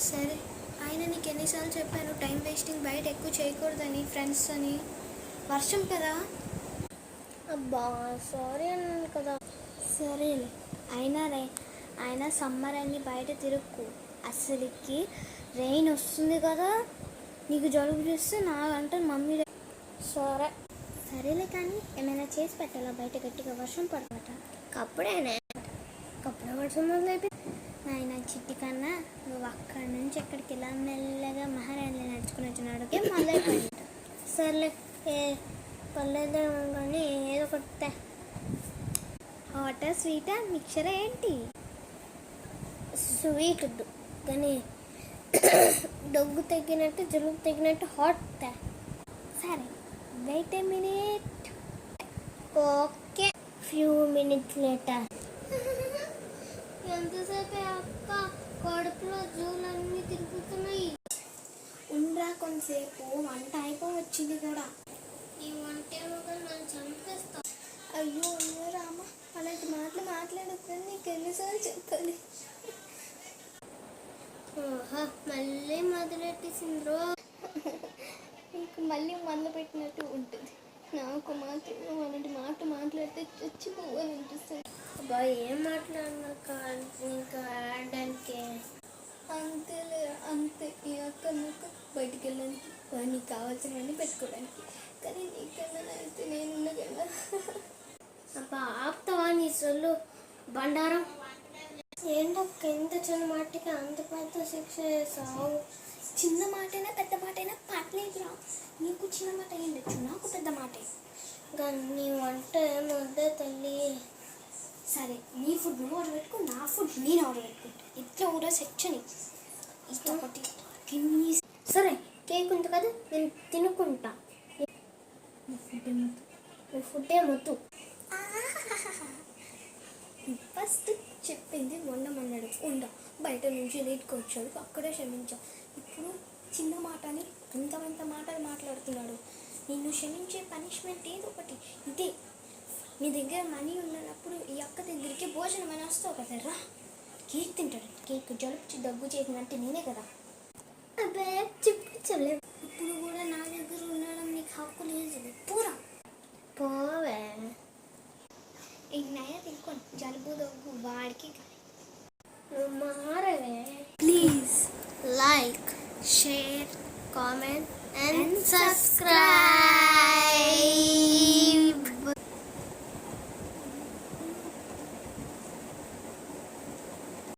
సరే, ఆయన నీకు ఎన్నిసార్లు చెప్పాను టైం వేస్టింగ్ బయట ఎక్కువ చేయకూడదని, ఫ్రెండ్స్ అని. వర్షం కదా. అబ్బా సారీ అన్నాను కదా. సరేలే, అయినా సమ్మర్ అని బయట తిరుక్కు. అసలుకి రెయిన్ వస్తుంది కదా, నీకు జలుబు చేస్తే నాకంటే మమ్మీ. సరేలే కానీ ఏమైనా చేసి పెట్టాలా? బయట గట్టిగా వర్షం పడమాట. కప్పుడే వర్షం మొదలైపోయింది. నాయన చిట్టి కన్నా, నువ్వు అక్కడి నుంచి ఎక్కడికి ఇలా మెల్లగా మహారాణి నడుచుకుని వచ్చినాడు మొదలైపోయింది. సర్లే, పర్లేదు కానీ ఏదో ఒకటి. హాటా స్వీటా మిక్చర్ ఏంటి? స్వీట్ వద్దు కానీ దగ్గు తగ్గినట్టు జలుబు తగ్గినట్టు హాట్. సరే, wait a minute. Okay, few minutes later. ఎంతసేపే అక్క, కడుపులో జూలన్నీ తిరుగుతున్నాయి. ఉండరా కొంతసేపు, వంట అయిపోవచ్చింది కూడా. ఈ వంట నన్ను చంపేస్తా. అయ్యో రామ, అలాంటి మాటలు మాట్లాడద్దని నీకు ఎన్నిసార్లు చెప్పాలి. మళ్ళీ మొదలెట్టేసింద్రో. నీకు మళ్ళీ మొదలు పెట్టినట్టు ఉంటుంది. నాకు మాత్రం అలాంటి మాట మాట్లాడితే చచ్చిపోవాలనిపిస్తుంది. అబ్బా ఏం మాట్లాడినాక ఇంకా ఆడడానికి. అంతేలే, అంతే. ఈ అక్క నాకు బయటికి వెళ్ళడానికి, నీకు కావాల్సినవన్నీ పెట్టుకోవడానికి. కానీ నీకన్నా అయితే నేనున్నా కదా. అబ్బా ఆపుతావా నీ సొల్లు బండారం? ఏంటక్క ఇంత చిన్న మాటకి అంత పెద్ద శిక్ష చేసావు? చిన్న మాటైనా పెద్ద మాటైనా పర్లేదురా. నీకు చిన్న మాట అయ్యిండొచ్చు, నాకు పెద్ద మాటే. కానీ నీ వంట ఏమొద్దే తల్లి. సరే, నీ ఫుడ్ నువ్వు ఆర్డర్ పెట్టుకో, నా ఫుడ్ నేను ఆర్డర్ పెట్టుకుంటా. ఇట్లా కూడా సెచ్చని ఇదొకటి తిని. సరే, కేక్ ఉంది కదా, నేను తినుకుంటా. నీ ఫుడ్ ఏమొద్దు. ఫస్ట్ చెప్పింది వండమన్నాడు, బయట నుంచి లేట్కి వచ్చాడు, అక్కడే క్షమించా. ఇప్పుడు చిన్న మాటని ఇంత మాటలు మాట్లాడుతున్నాడు. నిన్ను క్షమించే పనిష్మెంట్ ఏదో ఒకటి ఇదే. నీ దగ్గర మనీ ఉన్నప్పుడు ఈ అక్క దగ్గరికి భోజనం అని వస్తావు కదరా, కేక్ తింటాడు. కేక్ జలుపు దగ్గు చేసినట్టు నేనే కదా. అబ్బే చెప్పించలేదు. ఇప్పుడు కూడా నా దగ్గర ఉండడం నీకు హక్కు లేదు. పూరా పోవే. ఇన్నయ్య తినుకోండి, జలుబు దగ్గు వాడికి. మారవే. Please like, share, comment and subscribe.